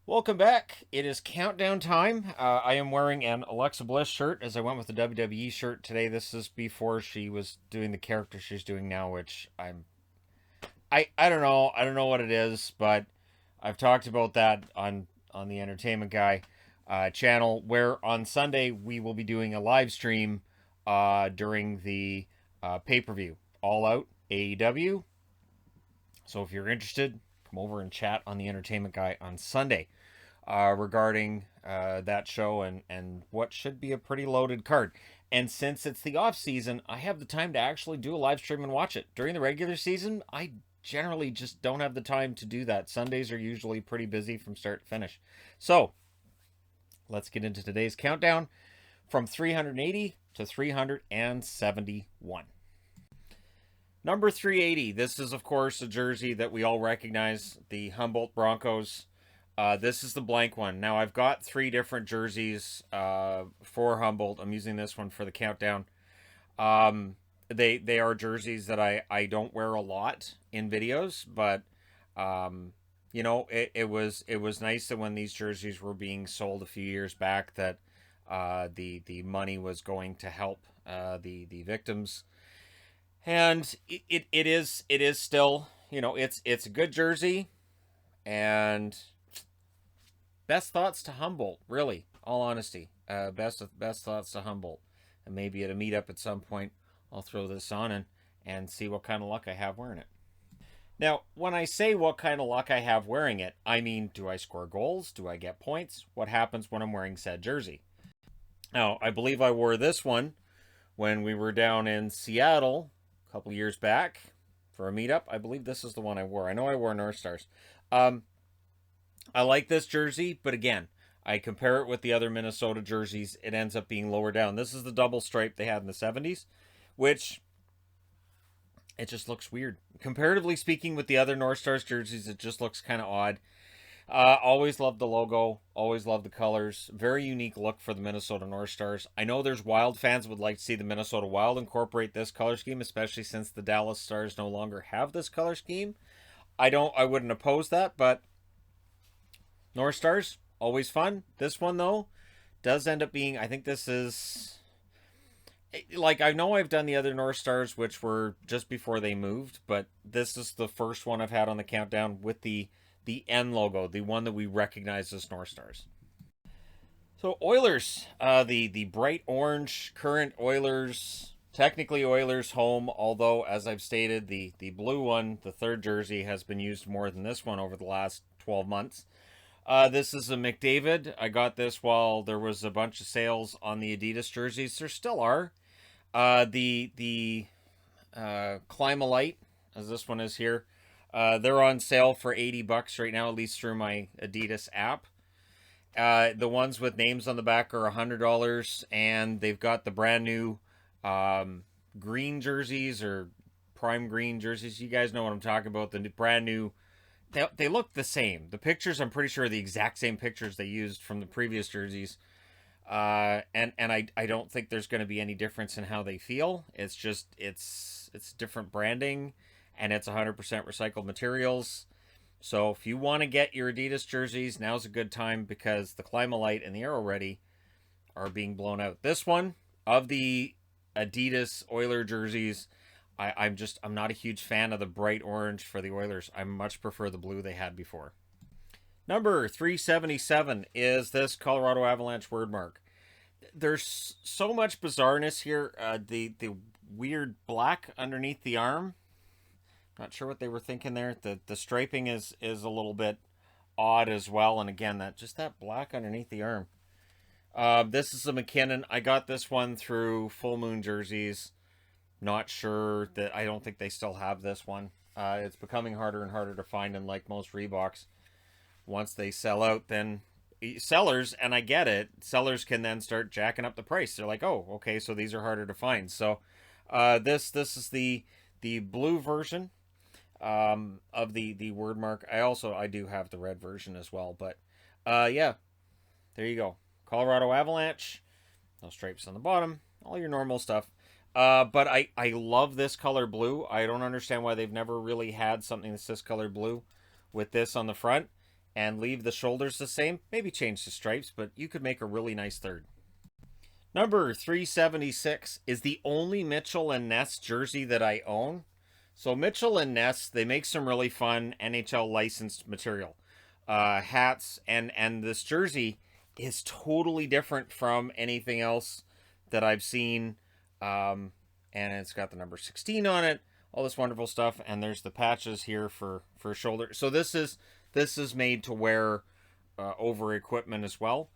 Welcome back. It is countdown time. I am wearing an Alexa Bliss shirt as I went with the WWE shirt today. This is before she was doing the character she's doing now, which I don't know. I don't know what it is, but I've talked about that on the Entertainment Guy channel, where on Sunday we will be doing a live stream during the pay-per-view All Out AEW. So if you're interested, come over and chat on the Entertainment Guy on Sunday regarding that show and what should be a pretty loaded card. And since it's the off season, I have the time to actually do a live stream and watch it. During the regular season, I generally just don't have the time to do that. Sundays are usually pretty busy from start to finish. So let's get into today's countdown from 380 to 371. Number 380. This is, of course, a jersey that we all recognize, the Humboldt Broncos. This is the blank one. Now, I've got three different jerseys for Humboldt. I'm using this one for the countdown. They are jerseys that I don't wear a lot in videos, but it was nice that when these jerseys were being sold a few years back that the money was going to help the victims. And it is still, it's a good jersey. And best thoughts to Humboldt, really, all honesty. Best thoughts to Humboldt. And maybe at a meetup at some point, I'll throw this on and see what kind of luck I have wearing it. Now, when I say what kind of luck I have wearing it, I mean, do I score goals? Do I get points? What happens when I'm wearing said jersey? Now, I believe I wore this one when we were down in Seattle a couple years back for a meetup. I believe this is the one I wore. I know I wore North Stars. I like this jersey, but again, I compare it with the other Minnesota jerseys. It ends up being lower down. This is the double stripe they had in the 70s, which it just looks weird. Comparatively speaking with the other North Stars jerseys, it just looks kind of odd. Always loved the logo. Always loved the colors. Very unique look for the Minnesota North Stars. I know there's Wild fans would like to see the Minnesota Wild incorporate this color scheme, especially since the Dallas Stars no longer have this color scheme. I wouldn't oppose that, but North Stars, always fun. This one, though, does end up being, I think this is, like, I know I've done the other North Stars, which were just before they moved, but this is the first one I've had on the countdown with the N logo, the one that we recognize as North Stars. So Oilers, the bright orange current Oilers, technically Oilers home, although as I've stated, the blue one, the third jersey, has been used more than this one over the last 12 months. This is a McDavid. I got this while there was a bunch of sales on the Adidas jerseys. There still are. The Climalite, as this one is here, they're on sale for $80 right now, at least through my Adidas app. The ones with names on the back are $100, and they've got the brand new green jerseys or prime green jerseys. You guys know what I'm talking about. The brand new. They look the same. The pictures, I'm pretty sure, are the exact same pictures they used from the previous jerseys. And I don't think there's going to be any difference in how they feel. It's just it's different branding, and it's 100% recycled materials. So if you want to get your Adidas jerseys, now's a good time because the Climalite and the Aero Ready are being blown out. This one of the Adidas Oiler jerseys, I'm not a huge fan of the bright orange for the Oilers. I much prefer the blue they had before. Number 377 is this Colorado Avalanche word mark. There's so much bizarreness here. The weird black underneath the arm. Not sure what they were thinking there. The striping is a little bit odd as well. And again, that black underneath the arm. This is a McKinnon. I got this one through Full Moon Jerseys. Not sure that I don't think they still have this one. It's becoming harder and harder to find, and like most Reeboks, once they sell out, then sellers, and I get it, sellers can then start jacking up the price. They're like, oh, okay, so these are harder to find. So this is the blue version of the word mark. I do have the red version as well, but yeah, there you go. Colorado Avalanche, no stripes on the bottom, all your normal stuff. But I love this color blue. I don't understand why they've never really had something that's this color blue with this on the front. and leave the shoulders the same. Maybe change the stripes, but you could make a really nice third. Number 376 is the only Mitchell and Ness jersey that I own. So Mitchell and Ness, they make some really fun NHL licensed material. Hats, and this jersey is totally different from anything else that I've seen. And it's got the number 16 on it, all this wonderful stuff, and there's the patches here for shoulder. So this is made to wear over equipment as well.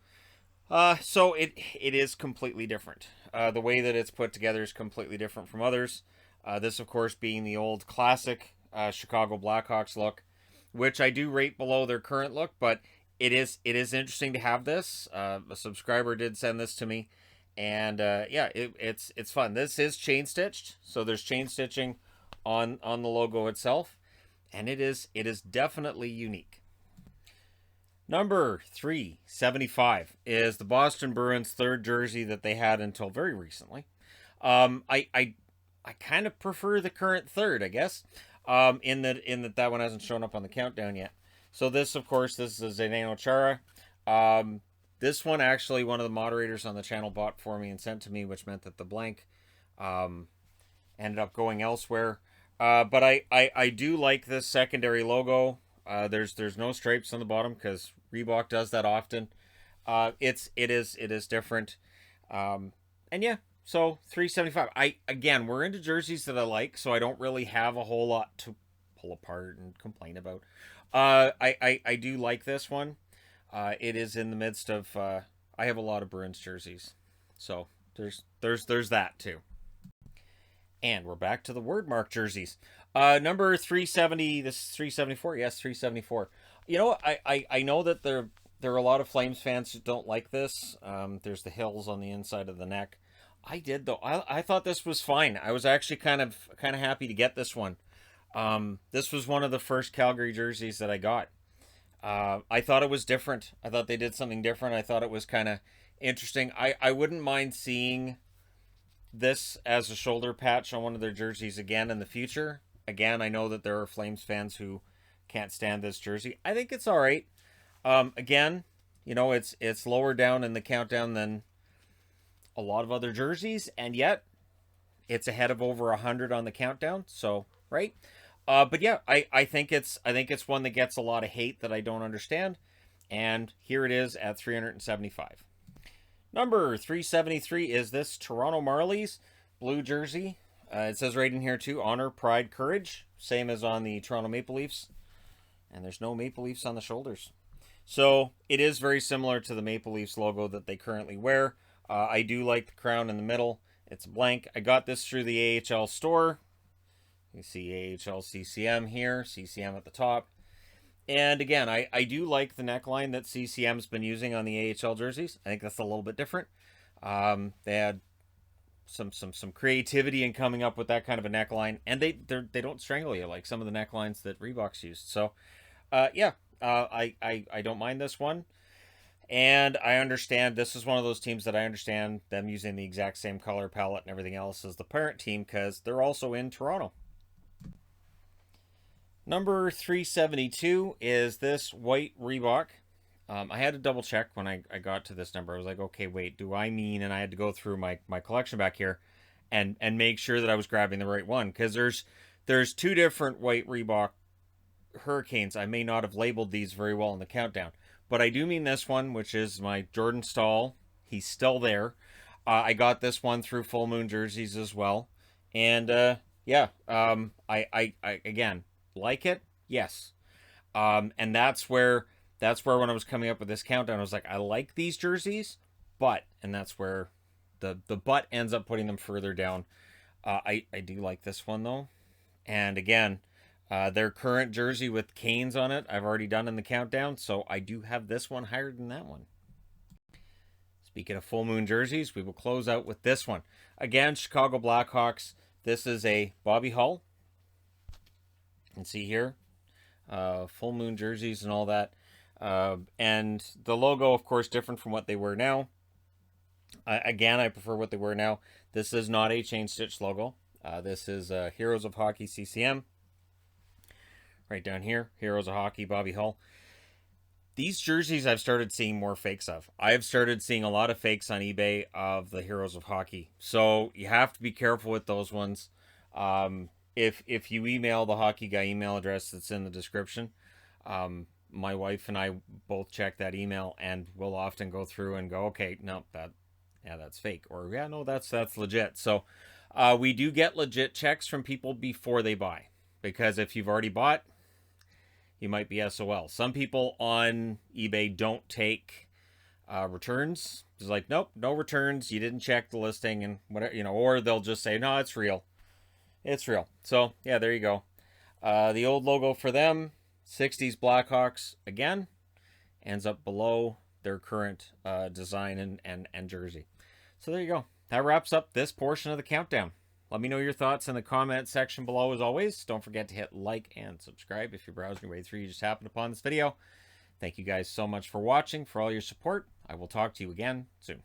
So it is completely different. The way that it's put together is completely different from others. This, of course, being the old classic Chicago Blackhawks look, which I do rate below their current look, but it is interesting to have this. A subscriber did send this to me, and yeah, it's fun. This is chain stitched, so there's chain stitching on the logo itself, and it is definitely unique. Number 375 is the Boston Bruins' third jersey that they had until very recently. I kind of prefer the current third, I guess, in that one hasn't shown up on the countdown yet. So this, of course, this is Zdeno Chara. This one, actually, one of the moderators on the channel bought for me and sent to me, which meant that the blank ended up going elsewhere. But I do like this secondary logo. There's no stripes on the bottom because Reebok does that often. It is different. And yeah, so 375. Again, we're into jerseys that I like, so I don't really have a whole lot to pull apart and complain about. I do like this one. It is in the midst of I have a lot of Bruins jerseys. So there's that too. And we're back to the word mark jerseys. Number 370, this is 374. Yes, 374. You know, I know that there are a lot of Flames fans who don't like this. There's the hills on the inside of the neck. I did, though. I thought this was fine. I was actually kind of happy to get this one. This was one of the first Calgary jerseys that I got. I thought it was different. I thought they did something different. I thought it was kind of interesting. I wouldn't mind seeing this as a shoulder patch on one of their jerseys again in the future. Again, I know that there are Flames fans who can't stand this jersey. I think it's all right. Again, you know, it's lower down in the countdown than a lot of other jerseys, and yet it's ahead of over 100 on the countdown. So, right? But yeah, I think it's one that gets a lot of hate that I don't understand. And here it is at 375. Number 373 is this Toronto Marlies blue jersey. It says right in here too, honor, pride, courage. Same as on the Toronto Maple Leafs. And there's no Maple Leafs on the shoulders. So it is very similar to the Maple Leafs logo that they currently wear. I do like the crown in the middle. It's blank. I got this through the AHL store. You see AHL CCM here, CCM at the top. And again, I do like the neckline that CCM's been using on the AHL jerseys. I think that's a little bit different. They had some creativity in coming up with that kind of a neckline, and they don't strangle you like some of the necklines that Reebok's used. So, yeah, I don't mind this one, and I understand this is one of those teams that I understand them using the exact same color palette and everything else as the parent team because they're also in Toronto. Number 372 is this white Reebok. I had to double check when I got to this number. I was like, okay, wait, do I mean? And I had to go through my collection back here and make sure that I was grabbing the right one. Because there's two different white Reebok Hurricanes. I may not have labeled these very well in the countdown. But I do mean this one, which is my Jordan Staal. He's still there. I got this one through Full Moon Jerseys as well. And, yeah, I again, like it? Yes. And that's where when I was coming up with this countdown, I was like, I like these jerseys, but, and that's where the but ends up putting them further down. I do like this one though. And again, their current jersey with Canes on it, I've already done in the countdown, so I do have this one higher than that one. Speaking of Full Moon jerseys, we will close out with this one. Again, Chicago Blackhawks. This is a Bobby Hull. You can see here, Full Moon jerseys and all that. And the logo, of course, different from what they wear now. Again, I prefer what they wear now. This is not a chain stitch logo. This is Heroes of Hockey CCM. Right down here, Heroes of Hockey, Bobby Hull. These jerseys I've started seeing more fakes of. I've started seeing a lot of fakes on eBay of the Heroes of Hockey. So you have to be careful with those ones. If you email the Hockey Guy email address that's in the description, my wife and I both check that email, and we'll often go through and go, okay, no, that's fake, or yeah, no, that's legit. So we do get legit checks from people before they buy, because if you've already bought, you might be SOL. Some people on eBay don't take returns. It's like, nope, no returns. You didn't check the listing and whatever, or they'll just say, no, it's real. It's real. So yeah, there you go. The old logo for them, 60s Blackhawks again, ends up below their current design and jersey. So there you go. That wraps up this portion of the countdown. Let me know your thoughts in the comment section below as always. Don't forget to hit like and subscribe if you're browsing your way through. You just happened upon this video. Thank you guys so much for watching, for all your support. I will talk to you again soon.